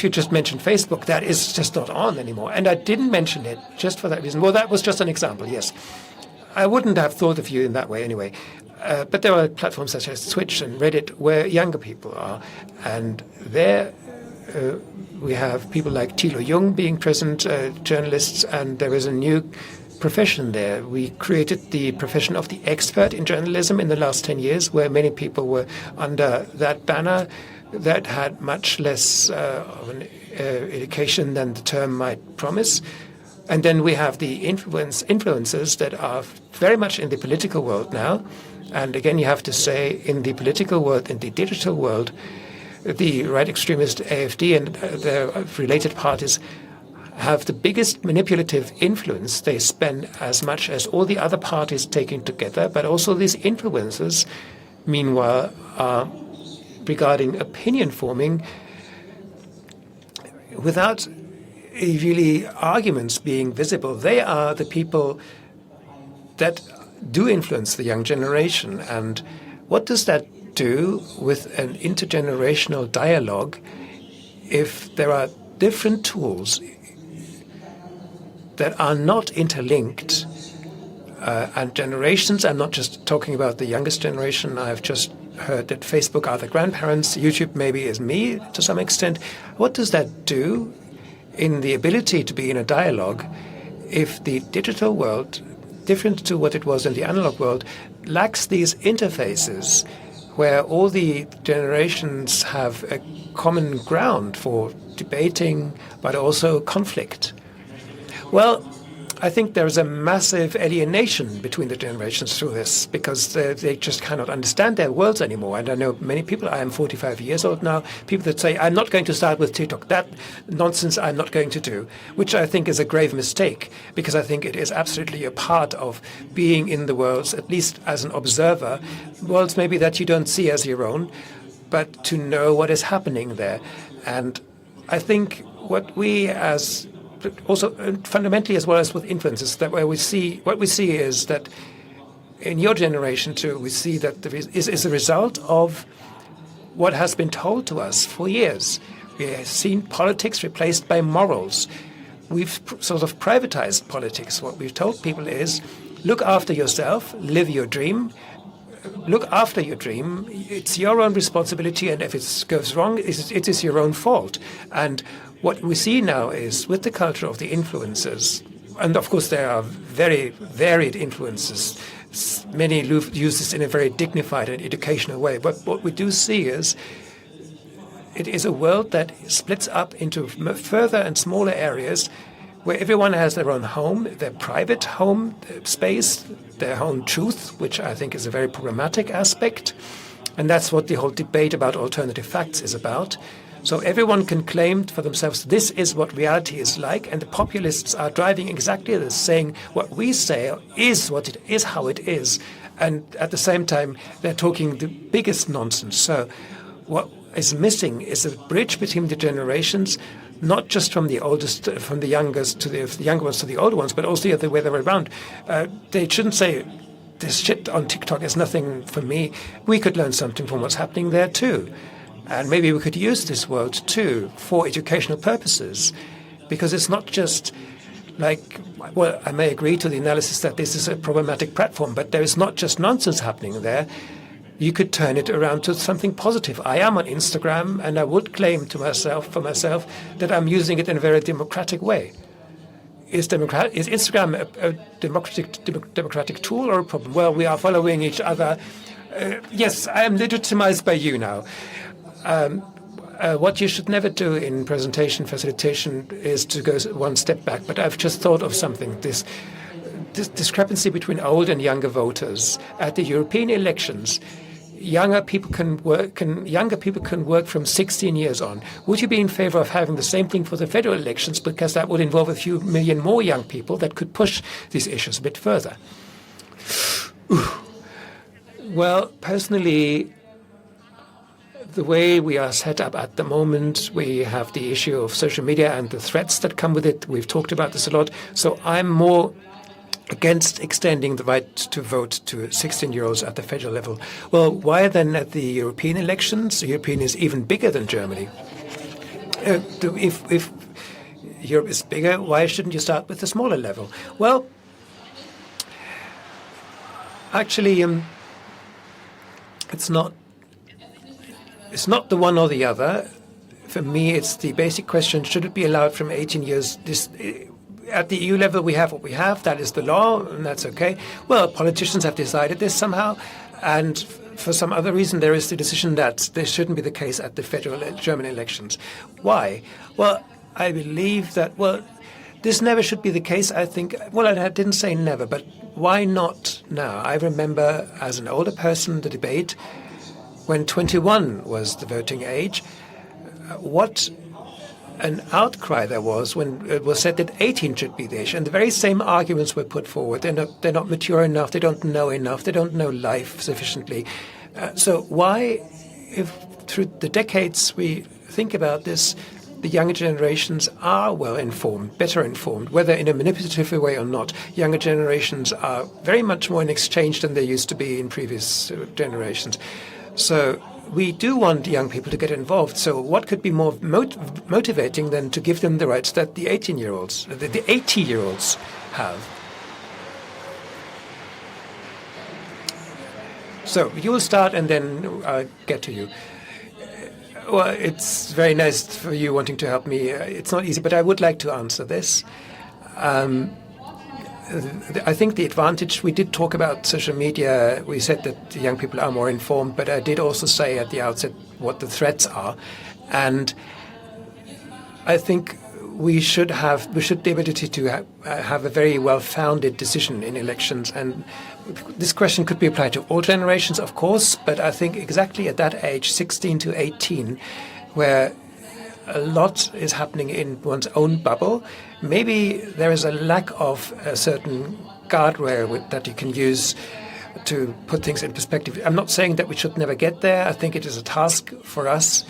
just mention Facebook, that is just not on anymore. And I didn't mention it just for that reason. Well, that was just an example, yes. I wouldn't have thought of you in that way anyway. But there are platforms such as Twitch and Reddit where younger people are. And there we have people like Thilo Jung being present, journalists, and there is a new profession there. We created the profession of the expert in journalism in the last 10 years, where many people were under that banner that had much less of an education than the term might promise. And then we have the influencers that are very much in the political world now. And again, you have to say, in the political world, in the digital world, the right extremist AfD and the related parties have the biggest manipulative influence. They spend as much as all the other parties taken together, but also these influencers, meanwhile, are regarding opinion forming without really arguments being visible. They are the people that do influence the young generation. And what does that do with an intergenerational dialogue if there are different tools that are not interlinked? And generations, I'm not just talking about the youngest generation. I've just heard that Facebook are the grandparents, YouTube maybe is me to some extent. What does that do in the ability to be in a dialogue if the digital world, different to what it was in the analog world, lacks these interfaces where all the generations have a common ground for debating, but also conflict? Well, I think there is a massive alienation between the generations through this because they just cannot understand their worlds anymore. And I know many people, I am 45 years old now, people that say, I'm not going to start with TikTok. That nonsense I'm not going to do, which I think is a grave mistake because I think it is absolutely a part of being in the worlds, at least as an observer, worlds maybe that you don't see as your own, but to know what is happening there. And I think what we as also fundamentally as well as with influences, that where what we see is that in your generation too, we see that there is a result of what has been told to us for years. We have seen politics replaced by morals. We've sort of privatized politics. What we've told people is, look after yourself, live your dream, look after your dream. It's your own responsibility, and if it goes wrong, it is your own fault. And what we see now is, with the culture of the influencers, and of course there are very varied influences, many use this in a very dignified and educational way, but what we do see is it is a world that splits up into further and smaller areas where everyone has their own home, their private home space, their own truth, which I think is a very problematic aspect. And that's what the whole debate about alternative facts is about. So everyone can claim for themselves, this is what reality is like, and the populists are driving exactly this, saying what we say is what it is, how it is. And at the same time, they're talking the biggest nonsense. So what is missing is a bridge between the generations, not just from the youngest to the younger ones to the older ones, but also the other way around. They shouldn't say, this shit on TikTok is nothing for me. We could learn something from what's happening there too. And maybe we could use this world too for educational purposes, because it's not just like, well, I may agree to the analysis that this is a problematic platform, but there is not just nonsense happening there. You could turn it around to something positive. I am on Instagram, and I would claim for myself that I'm using it in a very democratic way. Is Instagram a democratic tool or a problem? Well, we are following each other. Yes, I am legitimized by you now. What you should never do in presentation facilitation is to go one step back. But I've just thought of something. This discrepancy between old and younger voters at the European elections. Younger people can work from 16 years on. Would you be in favor of having the same thing for the federal elections, because that would involve a few million more young people that could push these issues a bit further? Well, personally, the way we are set up at the moment, we have the issue of social media and the threats that come with it. We've talked about this a lot. So I'm more against extending the right to vote to 16-year-olds at the federal level. Well, why then at the European elections? The European is even bigger than Germany. If Europe is bigger, why shouldn't you start with the smaller level? Well, actually, it's not the one or the other. For me, it's the basic question, should it be allowed from 18 years? At the EU level, we have what we have. That is the law, and that's okay. Well, politicians have decided this somehow, and for some other reason, there is the decision that this shouldn't be the case at the federal German elections. Why? Well, I believe that, this never should be the case, I think. Well, I didn't say never, but why not now? I remember, as an older person, the debate when 21 was the voting age, what an outcry there was when it was said that 18 should be the age. And the very same arguments were put forward. They're not mature enough, they don't know enough, they don't know life sufficiently. So why, if through the decades we think about this, the younger generations are well informed, better informed, whether in a manipulative way or not. Younger generations are very much more in exchange than they used to be in previous generations. So we do want young people to get involved. So what could be more motivating than to give them the rights that the 18-year-olds, the 80-year-olds have? So you will start and then I'll get to you. Well, it's very nice for you wanting to help me. It's not easy, but I would like to answer this. I think the advantage, we did talk about social media. We said that young people are more informed, but I did also say at the outset what the threats are. And I think we should have the ability to have a very well-founded decision in elections. And this question could be applied to all generations, of course, but I think exactly at that age, 16 to 18, where a lot is happening in one's own bubble, maybe there is a lack of a certain guardrail that you can use to put things in perspective. I'm not saying that we should never get there. I think it is a task for us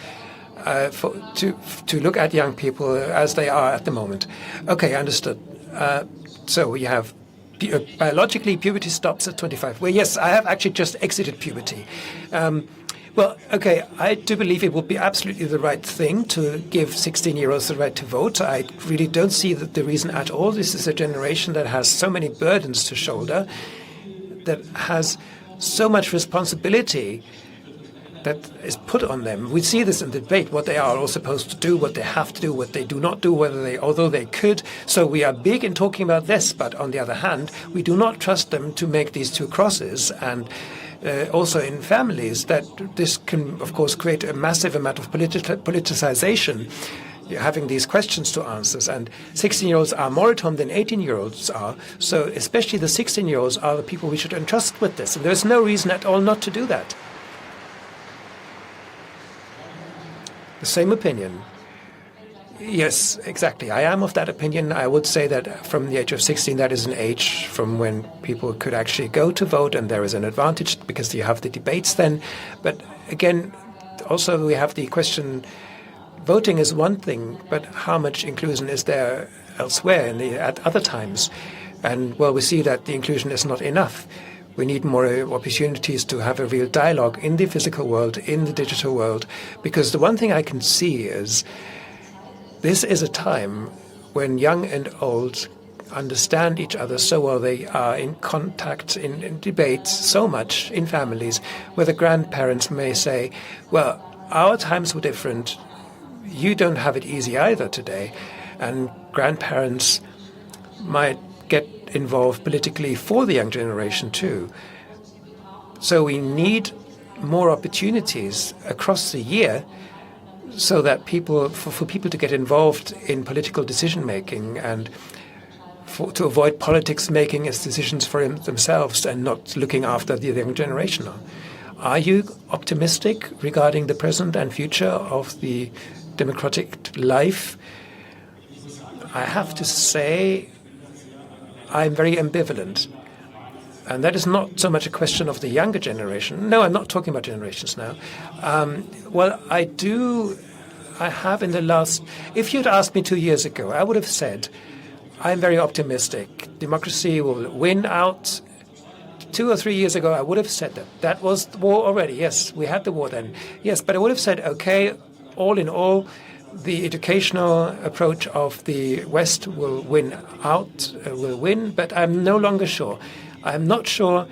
to look at young people as they are at the moment. Okay, understood. So we have biologically puberty stops at 25. Well, yes, I have actually just exited puberty. Well, okay, I do believe it would be absolutely the right thing to give 16-year-olds the right to vote. I really don't see the reason at all. This is a generation that has so many burdens to shoulder, that has so much responsibility that is put on them. We see this in the debate, what they are all supposed to do, what they have to do, what they do not do, although they could. So we are big in talking about this, but on the other hand, we do not trust them to make these two crosses. And also in families, that this can, of course, create a massive amount of politicization, having these questions to answer. And 16-year-olds are more at home than 18-year-olds are. So especially the 16-year-olds are the people we should entrust with this. And there's no reason at all not to do that. The same opinion. Yes, exactly. I am of that opinion. I would say that from the age of 16, that is an age from when people could actually go to vote, and there is an advantage because you have the debates then. But again, also we have the question, voting is one thing, but how much inclusion is there elsewhere at other times? And well, we see that the inclusion is not enough. We need more opportunities to have a real dialogue in the physical world, in the digital world, because the one thing I can see is this is a time when young and old understand each other so well. They are in contact, in debates so much in families, where the grandparents may say, well, our times were different. You don't have it easy either today. And grandparents might get involved politically for the young generation too. So we need more opportunities across the year so that for people to get involved in political decision making and to avoid politics making as decisions for themselves and not looking after the young generation. Are you optimistic regarding the present and future of the democratic life? I have to say I'm very ambivalent. And that is not so much a question of the younger generation. No, I'm not talking about generations now. Well, I have in the last, if you'd asked me 2 years ago, I would have said, I'm very optimistic. Democracy will win out. 2 or 3 years ago, I would have said that. That was the war already. Yes, we had the war then. Yes, but I would have said, okay, all in all, the educational approach of the West will win, but I'm no longer sure. I'm not sure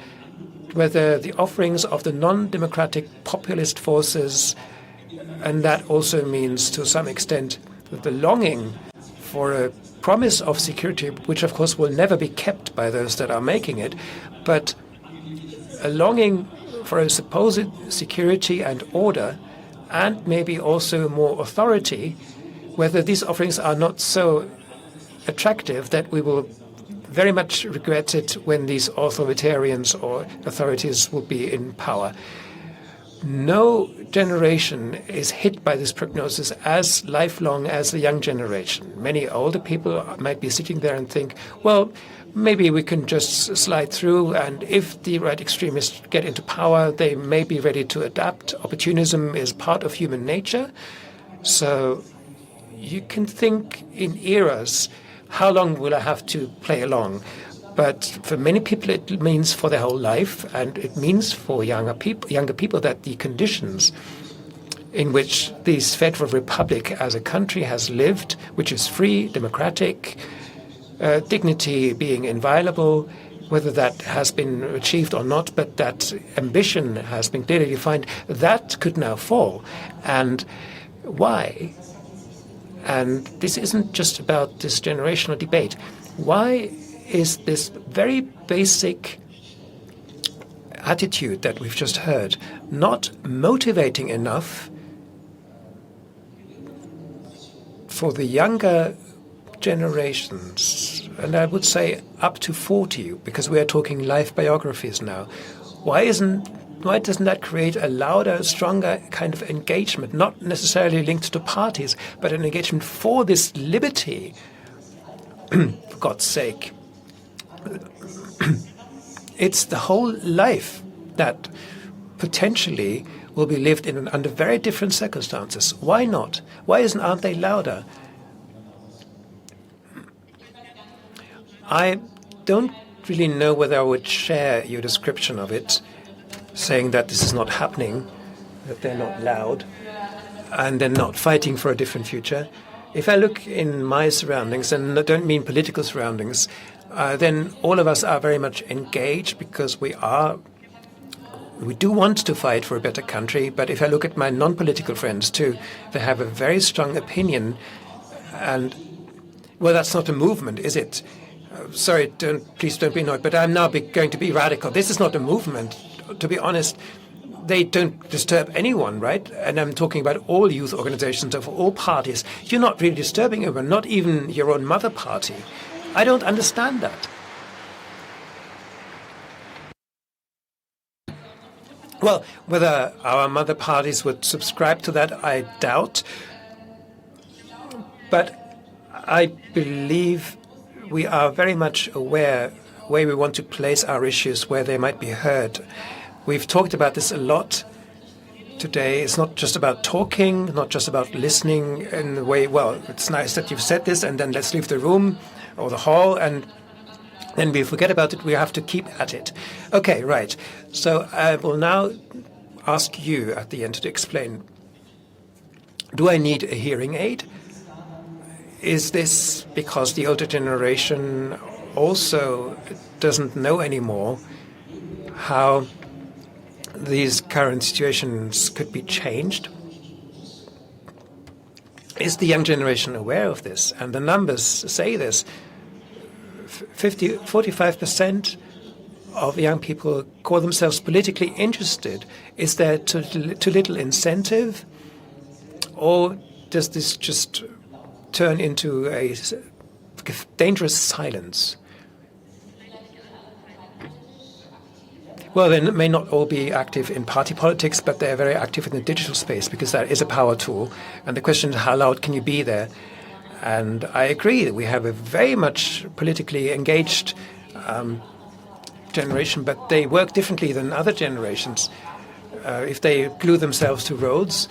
whether the offerings of the non-democratic populist forces, and that also means to some extent the longing for a promise of security, which of course will never be kept by those that are making it, but a longing for a supposed security and order, and maybe also more authority, whether these offerings are not so attractive that we will very much regret it when these authoritarians or authorities will be in power. no generation is hit by this prognosis as lifelong as the young generation. Many older people might be sitting there and think, well, maybe we can just slide through, and if the right extremists get into power, they may be ready to adapt. Opportunism is part of human nature. So you can think in eras, how long will I have to play along? But for many people, it means for their whole life, and it means for younger people that the conditions in which this federal republic as a country has lived, which is free, democratic, dignity being inviolable, whether that has been achieved or not, but that ambition has been clearly defined, that could now fall. And why? And this isn't just about this generational debate. Why is this very basic attitude that we've just heard not motivating enough for the younger generations, and I would say up to 40, because we are talking life biographies now? Why doesn't that create a louder, stronger kind of engagement, not necessarily linked to parties, but an engagement for this liberty? For God's sake. It's the whole life that potentially will be lived under very different circumstances. Why not? Why aren't they louder? I don't really know whether I would share your description of it, saying that this is not happening, that they're not loud, and they're not fighting for a different future. If I look in my surroundings, and I don't mean political surroundings, then all of us are very much engaged because we do want to fight for a better country. But if I look at my non-political friends too, they have a very strong opinion. And, well, that's not a movement, is it? Sorry, please don't be annoyed, but I'm now going to be radical. This is not a movement. To be honest, they don't disturb anyone, right? And I'm talking about all youth organizations of all parties. You're not really disturbing anyone, not even your own mother party. I don't understand that. Well, whether our mother parties would subscribe to that, I doubt. But I believe we are very much aware where we want to place our issues, where they might be heard. We've talked about this a lot today. It's not just about talking, not just about listening in the way, well, it's nice that you've said this, and then let's leave the room or the hall, and then we forget about it. We have to keep at it. Okay, right. So I will now ask you at the end to explain, do I need a hearing aid? Is this because the older generation also doesn't know anymore how these current situations could be changed? Is the young generation aware of this? And the numbers say this. 45% of young people call themselves politically interested. Is there too little incentive? Or does this just turn into a dangerous silence? Well, they may not all be active in party politics, but they're very active in the digital space because that is a power tool. And the question is, how loud can you be there? And I agree that we have a very much politically engaged generation, but they work differently than other generations. If they glue themselves to roads,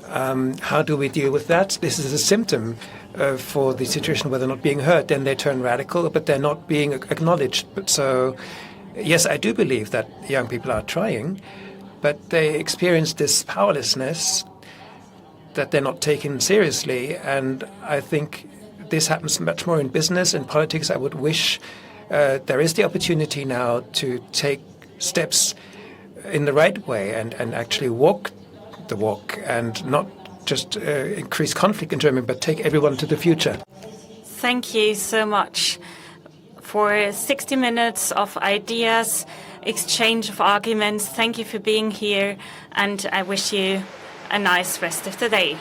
how do we deal with that? This is a symptom for the situation where they're not being heard. Then they turn radical, but they're not being acknowledged. So, yes, I do believe that young people are trying, but they experience this powerlessness, that they're not taken seriously. And I think this happens much more in business and politics. I would wish there is the opportunity now to take steps in the right way and actually walk the walk and not just increase conflict in Germany, but take everyone to the future. Thank you so much for 60 minutes of ideas, exchange of arguments. Thank you for being here, and I wish you a nice rest of the day.